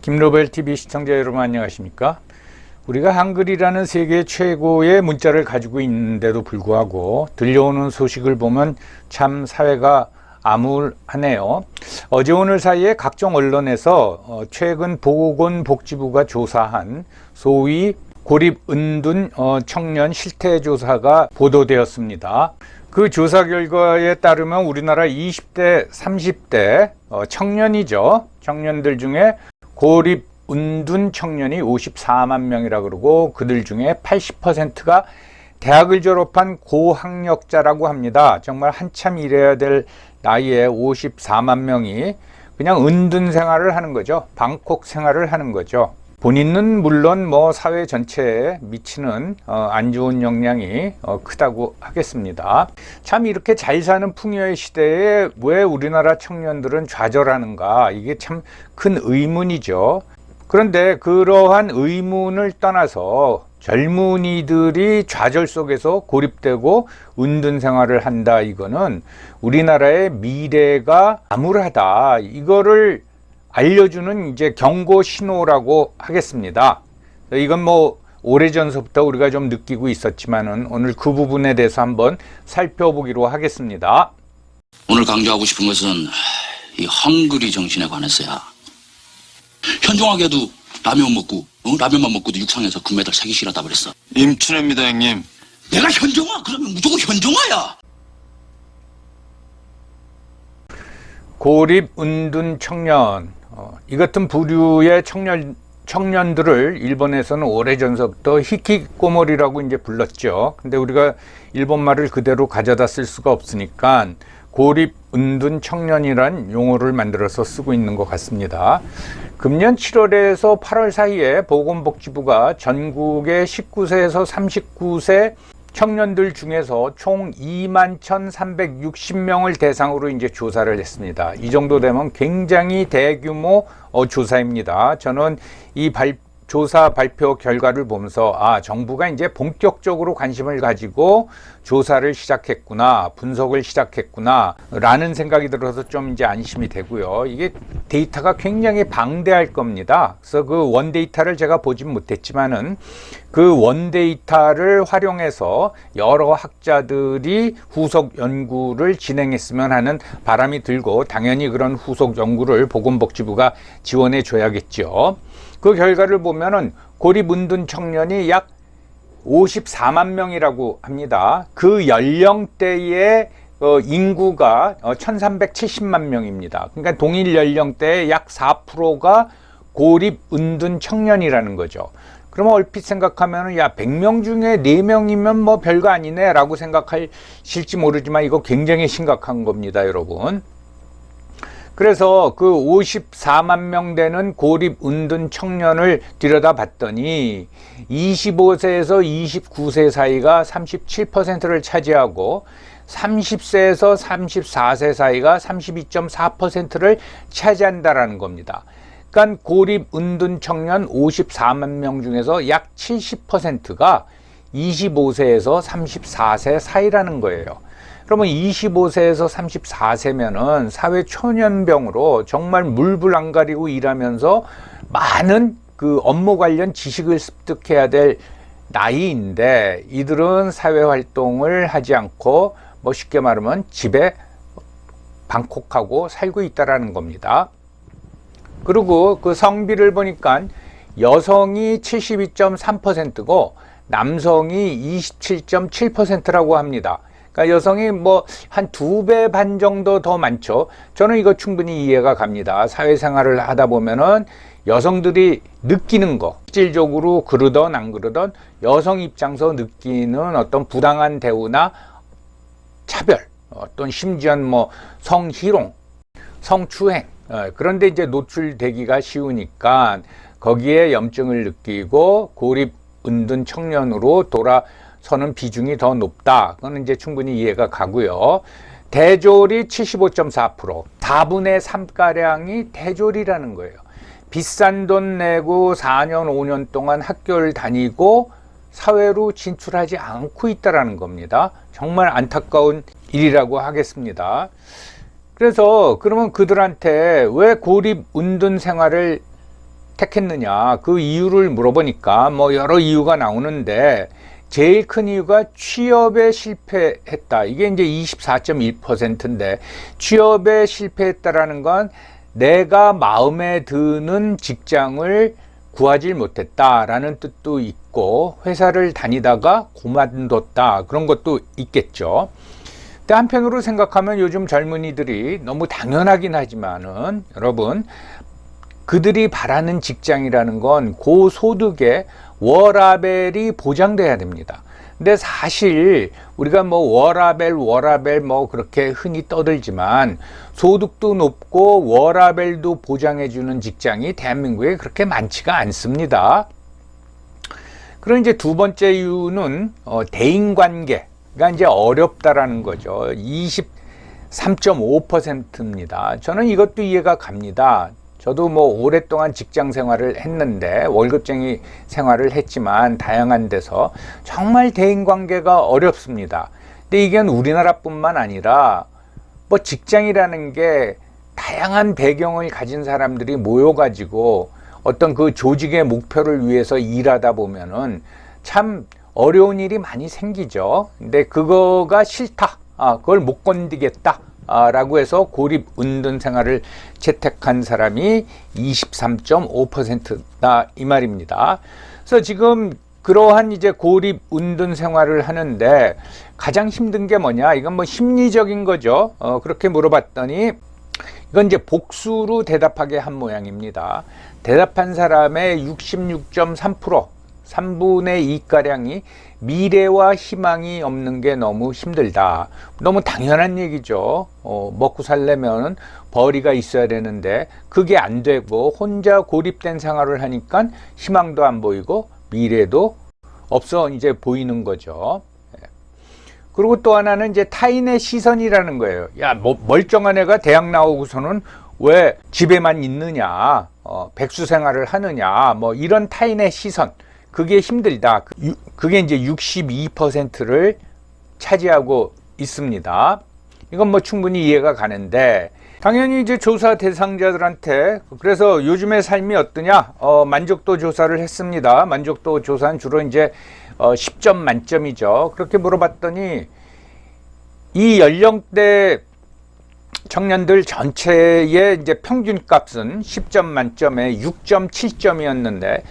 김로벨TV 시청자 여러분 안녕하십니까? 우리가 한글이라는 세계 최고의 문자를 가지고 있는데도 불구하고 들려오는 소식을 보면 참 사회가 암울하네요. 어제 오늘 사이에 각종 언론에서 최근 보건복지부가 조사한 소위 고립은둔 청년 실태조사가 보도되었습니다. 그 조사 결과에 따르면 우리나라 20대, 30대 청년이죠. 청년들 중에 고립은둔 청년이 54만 명이라 그러고 그들 중에 80%가 대학을 졸업한 고학력자라고 합니다. 정말 한참 일해야 될 나이에 54만 명이 그냥 은둔 생활을 하는 거죠. 방콕 생활을 하는 거죠. 본인은 물론 사회 전체에 미치는 안 좋은 영향이 크다고 하겠습니다. 참 이렇게 잘 사는 풍요의 시대에 왜 우리나라 청년들은 좌절하는가, 이게 참 큰 의문이죠. 그런데 그러한 의문을 떠나서 젊은이들이 좌절 속에서 고립되고 은둔 생활을 한다, 이거는 우리나라의 미래가 암울하다, 이거를 알려주는 이제 경고 신호라고 하겠습니다. 이건 오래전서부터 우리가 좀 느끼고 있었지만은 오늘 그 부분에 대해서 한번 살펴보기로 하겠습니다. 오늘 강조하고 싶은 것은 이 헝그리 정신에 관해서야. 현종하게도 라면만 먹고도 육상에서 금메달 3개씩 이라다 그랬어. 임춘혜입니다, 형님. 내가 현종아? 그러면 무조건 현종아야. 고립 은둔 청년, 이 같은 부류의 청년들을 일본에서는 오래전서부터 히키코모리라고 이제 불렀죠. 근데 우리가 일본 말을 그대로 가져다 쓸 수가 없으니까 고립 은둔 청년이란 용어를 만들어서 쓰고 있는 것 같습니다. 금년 7월에서 8월 사이에 보건복지부가 전국의 19세에서 39세 청년들 중에서 총 21,360명을 대상으로 이제 조사를 했습니다. 이 정도 되면 굉장히 대규모 조사입니다. 저는 이 조사 발표 결과를 보면서 정부가 이제 본격적으로 관심을 가지고 조사를 시작했구나, 분석을 시작했구나 라는 생각이 들어서 좀 이제 안심이 되고요. 이게 데이터가 굉장히 방대할 겁니다. 그래서 그 원데이터를 제가 보진 못했지만은 그 원데이터를 활용해서 여러 학자들이 후속 연구를 진행했으면 하는 바람이 들고, 당연히 그런 후속 연구를 보건복지부가 지원해 줘야겠죠. 그 결과를 보면은 고립은둔 청년이 약 54만 명이라고 합니다. 그 연령대의 인구가 1370만 명입니다. 그러니까 동일 연령대의 약 4%가 고립은둔 청년이라는 거죠. 그러면 얼핏 생각하면 100명 중에 4명이면 별거 아니네 라고 생각하실지 모르지만 이거 굉장히 심각한 겁니다, 여러분. 그래서 그 54만 명 되는 고립 은둔 청년을 들여다봤더니 25세에서 29세 사이가 37%를 차지하고 30세에서 34세 사이가 32.4%를 차지한다라는 겁니다. 그러니까 고립 은둔 청년 54만 명 중에서 약 70%가 25세에서 34세 사이라는 거예요. 그러면 25세에서 34세면은 사회 초년병으로 정말 물불 안 가리고 일하면서 많은 그 업무 관련 지식을 습득해야 될 나이인데, 이들은 사회 활동을 하지 않고 쉽게 말하면 집에 방콕하고 살고 있다라는 겁니다. 그리고 그 성비를 보니까 여성이 72.3%고 남성이 27.7%라고 합니다. 그러니까 여성이 한 2배 반 정도 더 많죠. 저는 이거 충분히 이해가 갑니다. 사회생활을 하다 보면은 여성들이 느끼는 거, 실질적으로 그러던 안 그러던 여성 입장에서 느끼는 어떤 부당한 대우나 차별, 어떤 심지어 성희롱, 성추행, 그런데 이제 노출되기가 쉬우니까 거기에 염증을 느끼고 고립 은둔 청년으로 돌아서는 비중이 더 높다. 그건 이제 충분히 이해가 가고요. 대졸이 75.4%, 4분의 3가량이 대졸이라는 거예요. 비싼 돈 내고 4년, 5년 동안 학교를 다니고 사회로 진출하지 않고 있다는 겁니다. 정말 안타까운 일이라고 하겠습니다. 그래서 그러면 그들한테 왜 고립 은둔 생활을 택했느냐, 그 이유를 물어보니까 뭐 여러 이유가 나오는데 제일 큰 이유가 취업에 실패했다. 이게 이제 24.1%인데 취업에 실패했다라는 건 내가 마음에 드는 직장을 구하지 못했다라는 뜻도 있고 회사를 다니다가 그만뒀다 그런 것도 있겠죠. 근데 한편으로 생각하면 요즘 젊은이들이 너무 당연하긴 하지만은 여러분 그들이 바라는 직장이라는 건 고소득의 워라밸이 보장돼야 됩니다. 근데 사실 우리가 뭐 워라밸 뭐 그렇게 흔히 떠들지만 소득도 높고 워라밸도 보장해주는 직장이 대한민국에 그렇게 많지가 않습니다. 그럼 이제 두 번째 이유는 대인관계가 이제 어렵다라는 거죠. 23.5%입니다. 저는 이것도 이해가 갑니다. 저도 뭐 오랫동안 직장 생활을 했는데 월급쟁이 생활을 했지만 다양한 데서 정말 대인관계가 어렵습니다. 근데 이게 우리나라뿐만 아니라 뭐 직장이라는 게 다양한 배경을 가진 사람들이 모여가지고 어떤 그 조직의 목표를 위해서 일하다 보면은 참 어려운 일이 많이 생기죠. 근데 그거가 싫다. 그걸 못 건디겠다. 라고 해서 고립 은둔 생활을 채택한 사람이 23.5%다 이 말입니다. 그래서 지금 그러한 이제 고립 은둔 생활을 하는데 가장 힘든 게 뭐냐? 이건 뭐 심리적인 거죠. 그렇게 물어봤더니 이건 이제 복수로 대답하게 한 모양입니다. 대답한 사람의 66.3%, 3분의 2가량이 미래와 희망이 없는 게 너무 힘들다. 너무 당연한 얘기죠. 먹고 살려면 벌이가 있어야 되는데 그게 안 되고 혼자 고립된 생활을 하니까 희망도 안 보이고 미래도 없어 이제 보이는 거죠. 그리고 또 하나는 이제 타인의 시선이라는 거예요. 야, 뭐 멀쩡한 애가 대학 나오고서는 왜 집에만 있느냐, 백수 생활을 하느냐, 뭐 이런 타인의 시선. 그게 힘들다. 그게 이제 62%를 차지하고 있습니다. 이건 뭐 충분히 이해가 가는데 당연히 이제 조사 대상자들한테 그래서 요즘의 삶이 어떠냐? 만족도 조사를 했습니다. 만족도 조사는 주로 이제 10점 만점이죠. 그렇게 물어봤더니 이 연령대 청년들 전체의 이제 평균 값은 10점 만점에 6.7점이었는데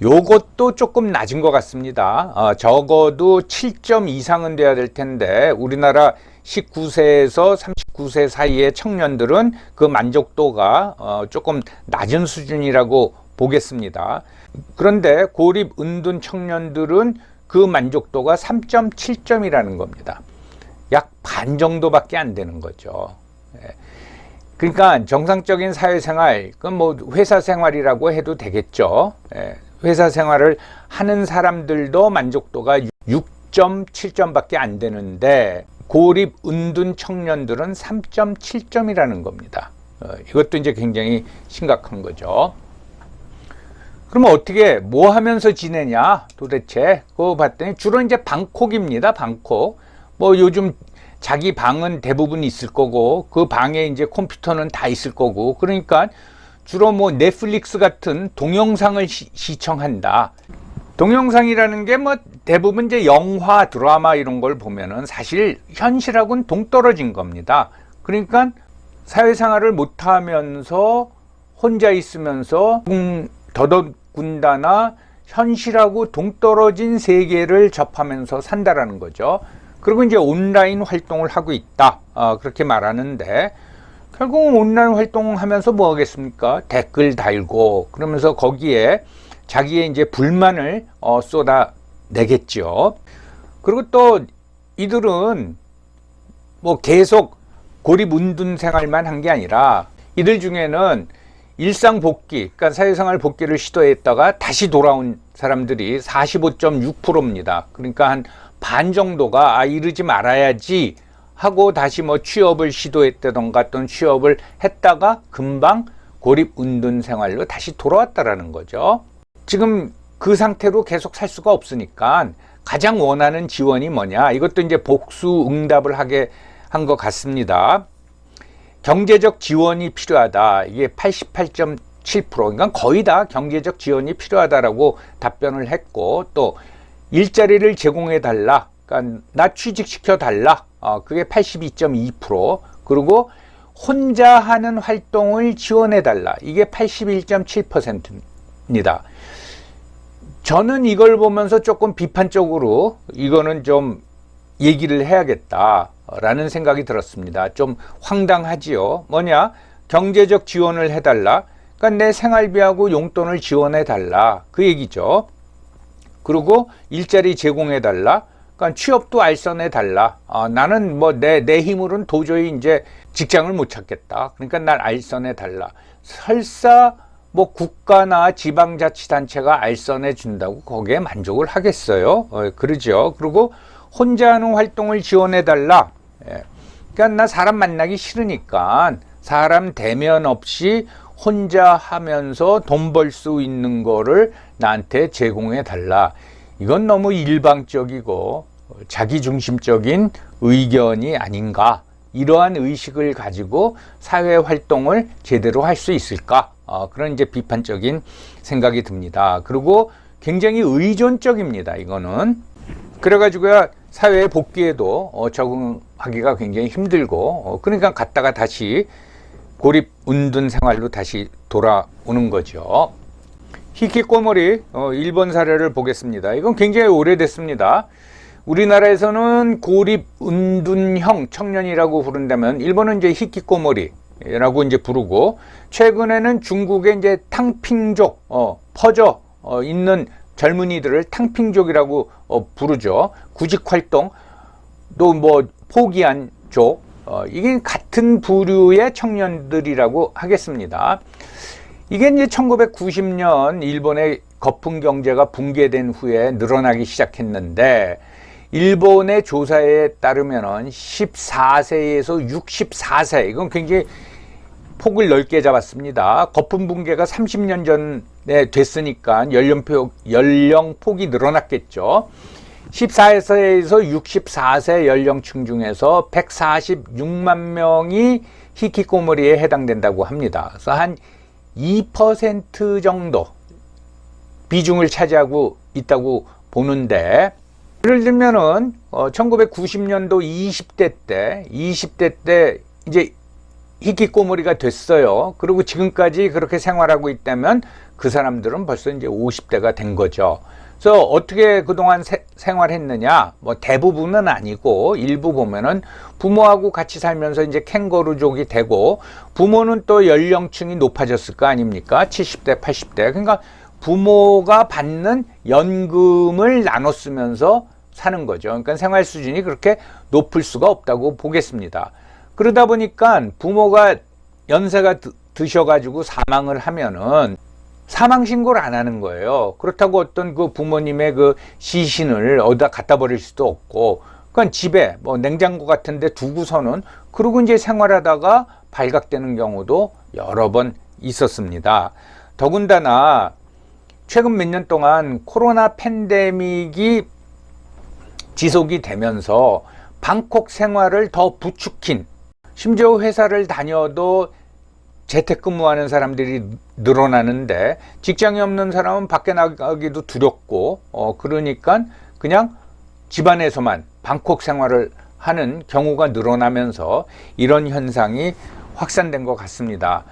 요것도 조금 낮은 것 같습니다. 적어도 7점 이상은 돼야 될 텐데 우리나라 19세에서 39세 사이의 청년들은 그 만족도가 조금 낮은 수준이라고 보겠습니다. 그런데 고립 은둔 청년들은 그 만족도가 3.7점이라는 겁니다. 약 반 정도밖에 안 되는 거죠. 그러니까 정상적인 사회생활, 그건 뭐 회사 생활이라고 해도 되겠죠. 회사 생활을 하는 사람들도 만족도가 6.7점밖에 안 되는데 고립 은둔 청년들은 3.7점이라는 겁니다. 이것도 이제 굉장히 심각한 거죠. 그러면 어떻게 뭐 하면서 지내냐 도대체 그거 봤더니 주로 이제 방콕입니다. 방콕. 뭐 요즘 자기 방은 대부분 있을 거고 그 방에 이제 컴퓨터는 다 있을 거고 그러니까 주로 뭐 넷플릭스 같은 동영상을 시청한다. 동영상이라는 게 뭐 대부분 이제 영화, 드라마 이런 걸 보면은 사실 현실하고는 동떨어진 겁니다. 그러니까 사회생활을 못하면서 혼자 있으면서 더더군다나 현실하고 동떨어진 세계를 접하면서 산다라는 거죠. 그리고 이제 온라인 활동을 하고 있다. 그렇게 말하는데 결국은 온라인 활동하면서 뭐 하겠습니까? 댓글 달고 그러면서 거기에 자기의 이제 불만을 쏟아내겠죠. 그리고 또 이들은 뭐 계속 고립 은둔 생활만 한 게 아니라 이들 중에는 일상 복귀, 그러니까 사회생활 복귀를 시도했다가 다시 돌아온 사람들이 45.6%입니다. 그러니까 한 반 정도가 이러지 말아야지 하고 다시 뭐 취업을 시도했다던가 또는 취업을 했다가 금방 고립 은둔 생활로 다시 돌아왔다라는 거죠. 지금 그 상태로 계속 살 수가 없으니까 가장 원하는 지원이 뭐냐? 이것도 이제 복수 응답을 하게 한 것 같습니다. 경제적 지원이 필요하다. 이게 88.7% 그러니까 거의 다 경제적 지원이 필요하다라고 답변을 했고, 또 일자리를 제공해 달라, 그러니까 나 취직시켜 달라, 그게 82.2%, 그리고 혼자 하는 활동을 지원해 달라, 이게 81.7%입니다. 저는 이걸 보면서 조금 비판적으로 이거는 좀 얘기를 해야겠다라는 생각이 들었습니다. 좀 황당하지요. 뭐냐? 경제적 지원을 해달라. 그러니까 내 생활비하고 용돈을 지원해 달라, 그 얘기죠. 그리고 일자리 제공해 달라. 그러니까 취업도 알선해 달라. 나는 뭐 내 힘으로는 도저히 이제 직장을 못 찾겠다. 그러니까 날 알선해 달라. 설사 뭐 국가나 지방자치단체가 알선해 준다고 거기에 만족을 하겠어요? 그러죠. 그리고 혼자 하는 활동을 지원해 달라. 그러니까 나 사람 만나기 싫으니까 사람 대면 없이 혼자 하면서 돈 벌 수 있는 거를 나한테 제공해 달라. 이건 너무 일방적이고 자기중심적인 의견이 아닌가. 이러한 의식을 가지고 사회 활동을 제대로 할 수 있을까? 그런 이제 비판적인 생각이 듭니다. 그리고 굉장히 의존적입니다. 이거는. 그래가지고야 사회에 복귀해도 적응하기가 굉장히 힘들고, 그러니까 갔다가 다시 고립 은둔 생활로 다시 돌아오는 거죠. 히키코모리 일본 사례를 보겠습니다. 이건 굉장히 오래됐습니다. 우리나라에서는 고립 은둔형 청년이라고 부른다면 일본은 이제 히키코모리라고 이제 부르고, 최근에는 중국의 이제 탕핑족 퍼져 있는 젊은이들을 탕핑족이라고 부르죠. 구직 활동도 뭐 포기한 족, 이게 같은 부류의 청년들이라고 하겠습니다. 이게 이제 1990년 일본의 거품 경제가 붕괴된 후에 늘어나기 시작했는데, 일본의 조사에 따르면은 14세에서 64세, 이건 굉장히 폭을 넓게 잡았습니다. 거품 붕괴가 30년 전에 됐으니까 연령폭이 늘어났겠죠. 14세에서 64세 연령층 중에서 146만 명이 히키코모리에 해당된다고 합니다. 그래서 한 2% 정도 비중을 차지하고 있다고 보는데, 예를 들면은 1990년도 20대 때 이제 히키코모리가 됐어요. 그리고 지금까지 그렇게 생활하고 있다면 그 사람들은 벌써 이제 50대가 된 거죠. 그래서 어떻게 그동안 생활했느냐? 뭐 대부분은 아니고 일부 보면은 부모하고 같이 살면서 이제 캥거루족이 되고, 부모는 또 연령층이 높아졌을 거 아닙니까? 70대, 80대. 그러니까 부모가 받는 연금을 나눠 쓰면서 사는 거죠. 그러니까 생활 수준이 그렇게 높을 수가 없다고 보겠습니다. 그러다 보니까 부모가 연세가 드셔가지고 사망을 하면은 사망 신고를 안 하는 거예요. 그렇다고 어떤 그 부모님의 그 시신을 어디다 갖다 버릴 수도 없고, 그러니까 집에 뭐 냉장고 같은 데 두고서는 그러고 이제 생활하다가 발각되는 경우도 여러 번 있었습니다. 더군다나 최근 몇 년 동안 코로나 팬데믹이 지속이 되면서 방콕 생활을 더 부추긴, 심지어 회사를 다녀도 재택근무하는 사람들이 늘어나는데 직장이 없는 사람은 밖에 나가기도 두렵고, 그러니까 그냥 집안에서만 방콕 생활을 하는 경우가 늘어나면서 이런 현상이 확산된 것 같습니다.